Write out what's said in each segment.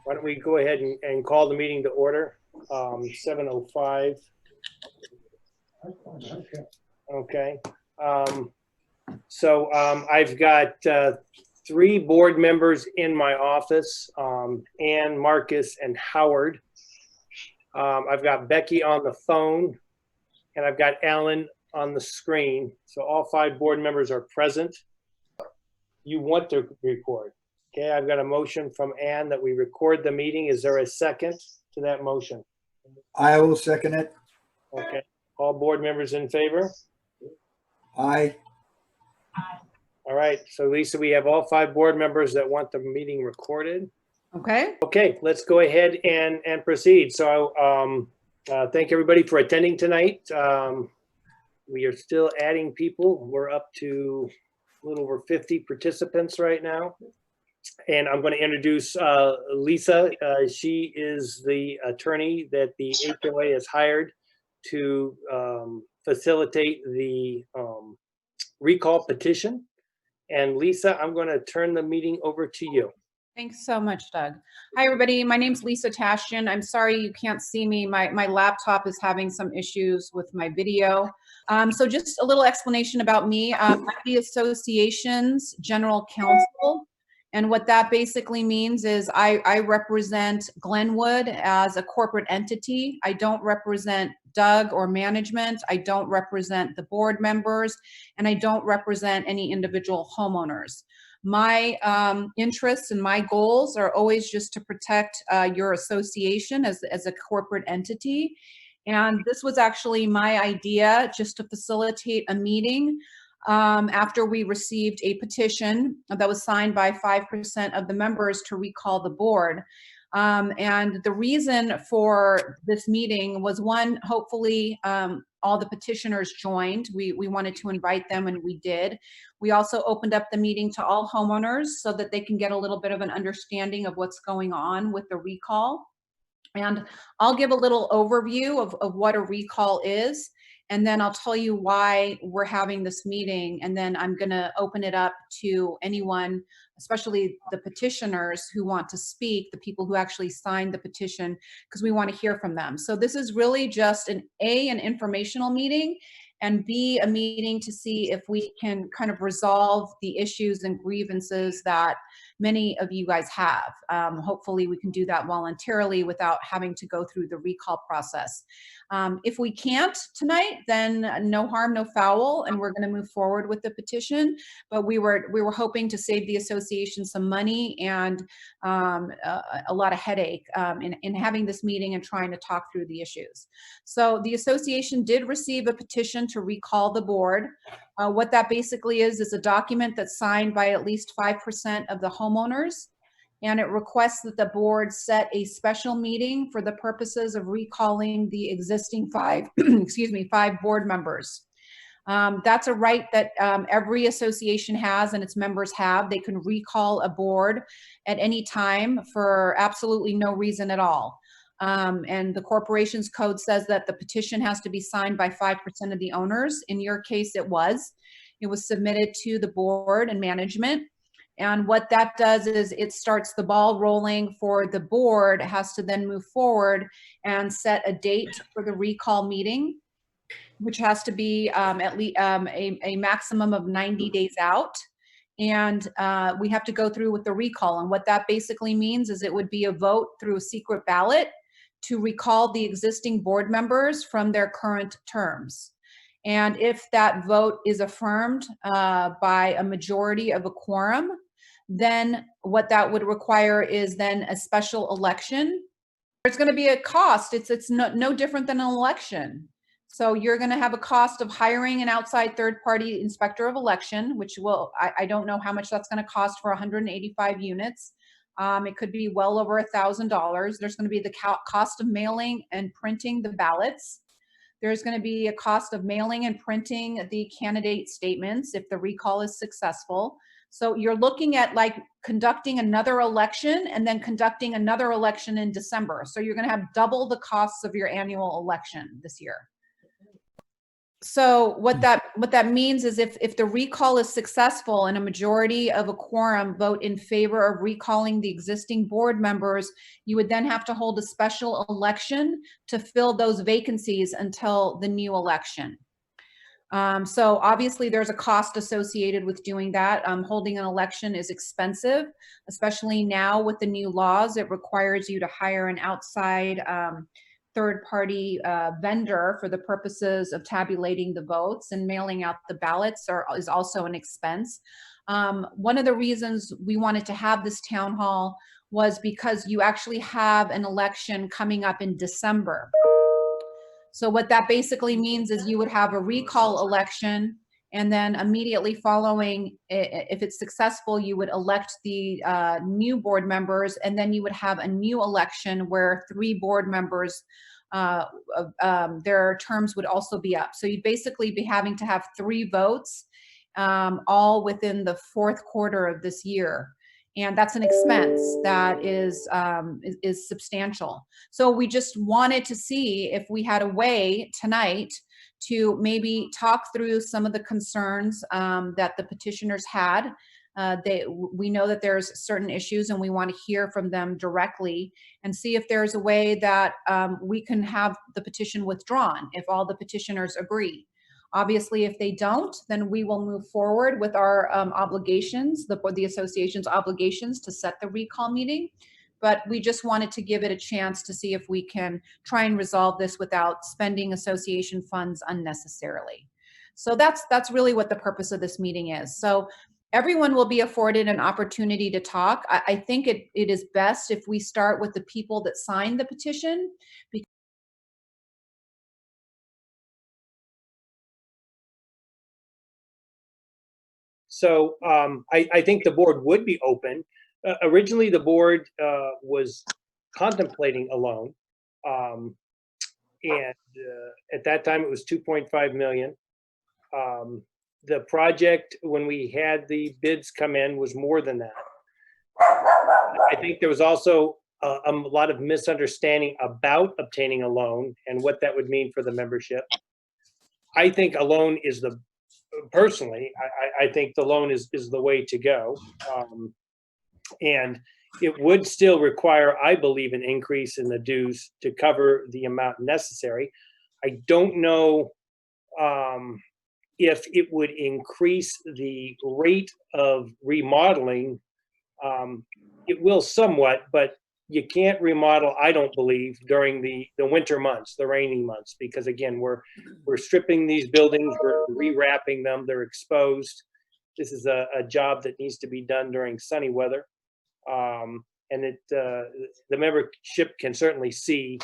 Why don't we go ahead and call the meeting to order, 7:05. Okay. I've got 3 board members in my office, Ann, Marcus, and Howard. I've got Becky on the phone, and I've got Alan on the screen. So all 5 board members are present. You want to record. Okay, I've got a motion from Ann that we record the meeting. Is there a second to that motion? I will second it. Okay, all board members in favor? Aye. All right, so Lisa, we have all 5 board members that want the meeting recorded. Okay. Okay, let's go ahead and proceed. So thank everybody for attending tonight. We are still adding people. We're up to a little over 50 participants right now. And I'm going to introduce Lisa. She is the attorney that the HOA has hired to facilitate the recall petition. And Lisa, I'm going to turn the meeting over to you. Thanks so much, Doug. Hi, everybody. My name's Lisa Tashian. I'm sorry you can't see me. My laptop is having some issues with my video. So just a little explanation about me. I'm the association's general counsel. And what that basically means is I represent Glenwood as a corporate entity. I don't represent Doug or management. I don't represent the board members, and I don't represent any individual homeowners. My interests and my goals are always just to protect your association as a corporate entity. And this was actually my idea, just to facilitate a meeting after we received a petition that was signed by 5% of the members to recall the board. And the reason for this meeting was, one, hopefully all the petitioners joined. We wanted to invite them, and we did. We also opened up the meeting to all homeowners so that they can get a little bit of an understanding of what's going on with the recall. And I'll give a little overview of what a recall is, and then I'll tell you why we're having this meeting. And then I'm going to open it up to anyone, especially the petitioners who want to speak, the people who actually signed the petition, because we want to hear from them. So this is really just an informational meeting, and B, a meeting to see if we can kind of resolve the issues and grievances that many of you guys have. Hopefully we can do that voluntarily without having to go through the recall process. If we can't tonight, then no harm, no foul, and we're going to move forward with the petition. But we were hoping to save the association some money and a lot of headache in having this meeting and trying to talk through the issues. So the association did receive a petition to recall the board. What that basically is a document that's signed by at least 5% of the homeowners, and it requests that the board set a special meeting for the purposes of recalling the existing 5 board members. That's a right that every association has and its members have. They can recall a board at any time for absolutely no reason at all. And the corporation's code says that the petition has to be signed by 5% of the owners. In your case, it was submitted to the board and management. And what that does is it starts the ball rolling for the board. It has to then move forward and set a date for the recall meeting, which has to be at least a maximum of 90 days out. And we have to go through with the recall. And what that basically means is it would be a vote through a secret ballot to recall the existing board members from their current terms. And if that vote is affirmed by a majority of a quorum, then what that would require is then a special election. There's going to be a cost. It's no different than an election. So you're going to have a cost of hiring an outside third-party inspector of election, which will, I don't know how much that's going to cost for 185 units. It could be well over $1,000. There's going to be the cost of mailing and printing the ballots. There's going to be a cost of mailing and printing the candidate statements if the recall is successful. So you're looking at like conducting another election and then conducting another election in December. So you're going to have double the costs of your annual election this year. So what that means is if the recall is successful and a majority of a quorum vote in favor of recalling the existing board members, you would then have to hold a special election to fill those vacancies until the new election. So obviously there's a cost associated with doing that. Holding an election is expensive, especially now with the new laws. It requires you to hire an outside third-party vendor for the purposes of tabulating the votes, and mailing out the ballots is also an expense. One of the reasons we wanted to have this town hall was because you actually have an election coming up in December. So what that basically means is you would have a recall election, and then immediately following, if it's successful, you would elect the new board members, and then you would have a new election where 3 board members, their terms would also be up. So you'd basically be having to have 3 votes, all within the 4th quarter of this year. And that's an expense that is substantial. So we just wanted to see if we had a way tonight to maybe talk through some of the concerns that the petitioners had. We know that there's certain issues, and we want to hear from them directly and see if there's a way that we can have the petition withdrawn if all the petitioners agree. Obviously, if they don't, then we will move forward with our obligations, the association's obligations to set the recall meeting. But we just wanted to give it a chance to see if we can try and resolve this without spending association funds unnecessarily. So that's really what the purpose of this meeting is. So everyone will be afforded an opportunity to talk. I think it is best if we start with the people that signed the petition. So I think the board would be open. Originally, the board was contemplating a loan. And at that time, it was 2.5 million. The project, when we had the bids come in, was more than that. I think there was also a lot of misunderstanding about obtaining a loan and what that would mean for the membership. I think a loan is personally, I think the loan is the way to go. And it would still require, I believe, an increase in the dues to cover the amount necessary. I don't know if it would increase the rate of remodeling. It will somewhat, but you can't remodel, I don't believe, during the winter months, the rainy months, because again, we're stripping these buildings, we're re-wrapping them, they're exposed. This is a job that needs to be done during sunny weather. And the membership can certainly see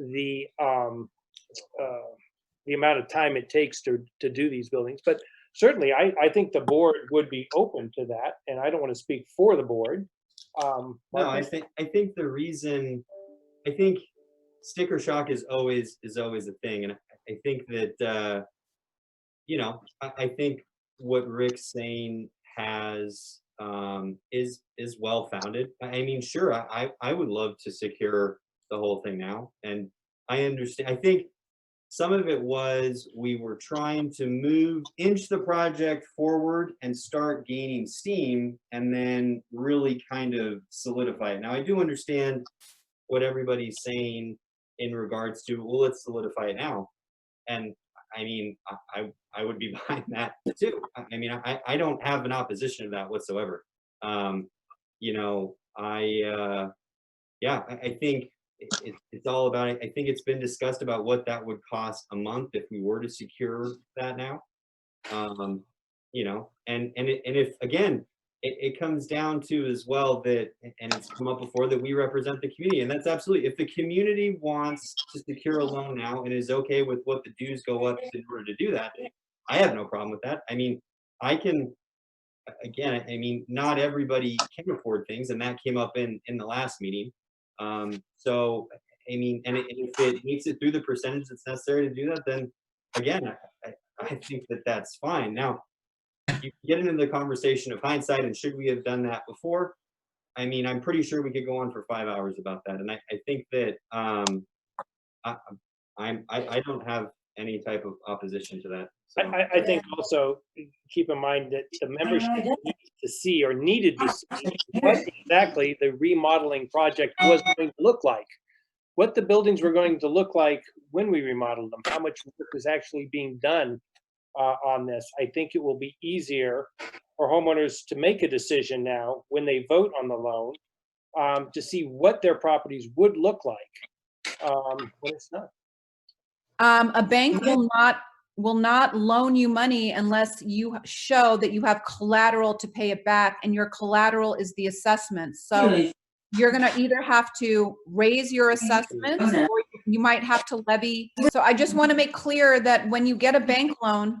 the amount of time it takes to do these buildings. But certainly, I think the board would be open to that, and I don't want to speak for the board. No, I think the reason, I think sticker shock is always a thing, and I think that you know, I think what Rick's saying is well founded. I mean, sure, I would love to secure the whole thing now, and I understand. I think some of it was we were trying to inch the project forward and start gaining steam, and then really kind of solidify it. Now, I do understand what everybody's saying in regards to, well, let's solidify it now. And I mean, I would be behind that too. I mean, I don't have an opposition to that whatsoever. You know, yeah, I think it's all about it. I think it's been discussed about what that would cost a month if we were to secure that now. You know, and if again, it comes down to as well that, and it's come up before, that we represent the community, and that's absolutely, if the community wants to secure a loan now and is okay with what the dues go up in order to do that, I have no problem with that. I mean, I can, again, I mean, not everybody can afford things, and that came up in the last meeting. So, I mean, and if it makes it through the percentage that's necessary to do that, then again, I think that that's fine. Now, you get into the conversation of hindsight and should we have done that before? I mean, I'm pretty sure we could go on for 5 hours about that. And I think that I don't have any type of opposition to that. So, I think also keep in mind that the membership needs to see or needed to see what exactly the remodeling project was going to look like, what the buildings were going to look like when we remodeled them, how much work is actually being done on this. I think it will be easier for homeowners to make a decision now when they vote on the loan to see what their properties would look like when it's done. A bank will not loan you money unless you show that you have collateral to pay it back, and your collateral is the assessment. So you're going to either have to raise your assessment or you might have to levy. So I just want to make clear that when you get a bank loan,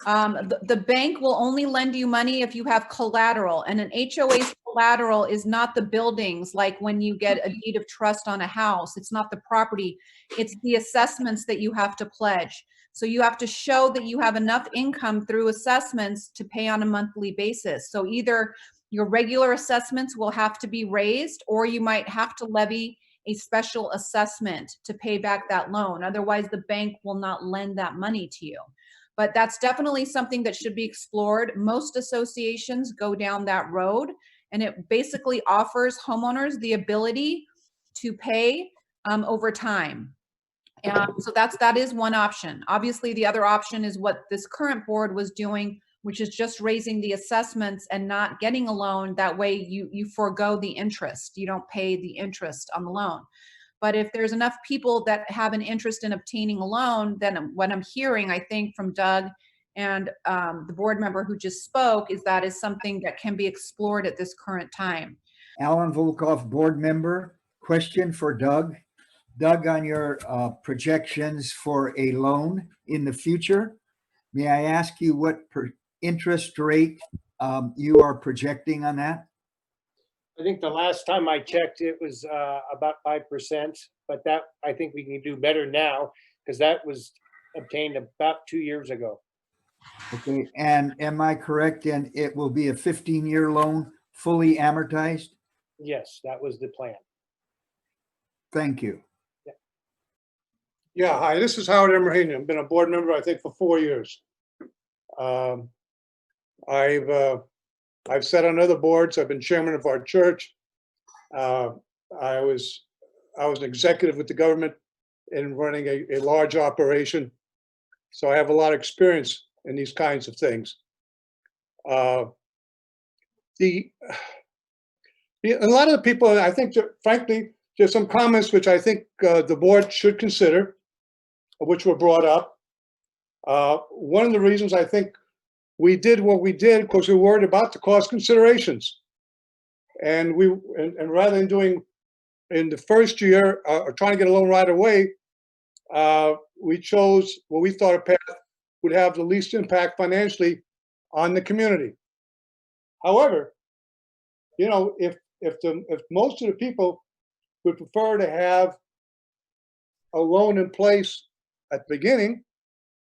the bank will only lend you money if you have collateral, and an HOA's collateral is not the buildings. Like when you get a deed of trust on a house, it's not the property, it's the assessments that you have to pledge. So you have to show that you have enough income through assessments to pay on a monthly basis. So either your regular assessments will have to be raised, or you might have to levy a special assessment to pay back that loan. Otherwise, the bank will not lend that money to you. But that's definitely something that should be explored. Most associations go down that road, and it basically offers homeowners the ability to pay over time. So that is one option. Obviously, the other option is what this current board was doing, which is just raising the assessments and not getting a loan. That way you forego the interest. You don't pay the interest on the loan. But if there's enough people that have an interest in obtaining a loan, then what I'm hearing, I think, from Doug and the board member who just spoke, is that is something that can be explored at this current time. Alan Volkov, board member. Question for Doug. Doug, on your projections for a loan in the future, may I ask you what interest rate you are projecting on that? I think the last time I checked, it was about 5%, but that, I think we can do better now because that was obtained about 2 years ago. Okay, and am I correct in it will be a 15-year loan, fully amortized? Yes, that was the plan. Thank you. Yeah, hi, this is Howard Emerhanian. I've been a board member, I think, for 4 years. I've sat on other boards. I've been chairman of our church. I was an executive with the government in running a large operation. So I have a lot of experience in these kinds of things. A lot of the people, I think, frankly, there's some comments which I think the board should consider, which were brought up. One of the reasons I think we did what we did because we were worried about the cost considerations. And rather than doing in the first year or trying to get a loan right away, we chose what we thought a path would have the least impact financially on the community. However, you know, if most of the people would prefer to have a loan in place at the beginning,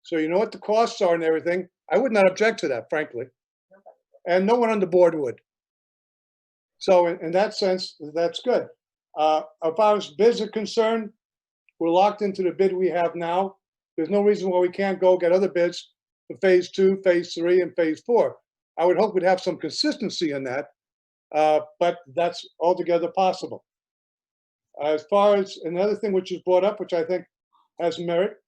so you know what the costs are and everything, I would not object to that, frankly. And no one on the board would. So in that sense, that's good. As far as bids are concerned, we're locked into the bid we have now. There's no reason why we can't go get other bids for phase 2, phase 3, and phase 4. I would hope we'd have some consistency in that, but that's altogether possible. As far as another thing which is brought up, which I think has merit,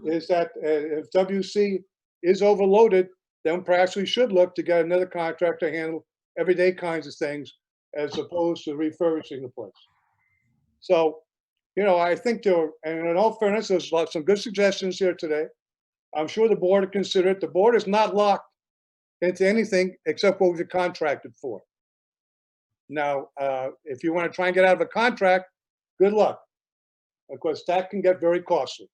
is that if WC is overloaded, then perhaps we should look to get another contractor to handle everyday kinds of things as opposed to refurbishing the place. So, you know, I think and in all fairness, there's some good suggestions here today. I'm sure the board will consider it. The board is not locked into anything except what we've contracted for. Now, if you want to try and get out of a contract, good luck, because that can get very costly.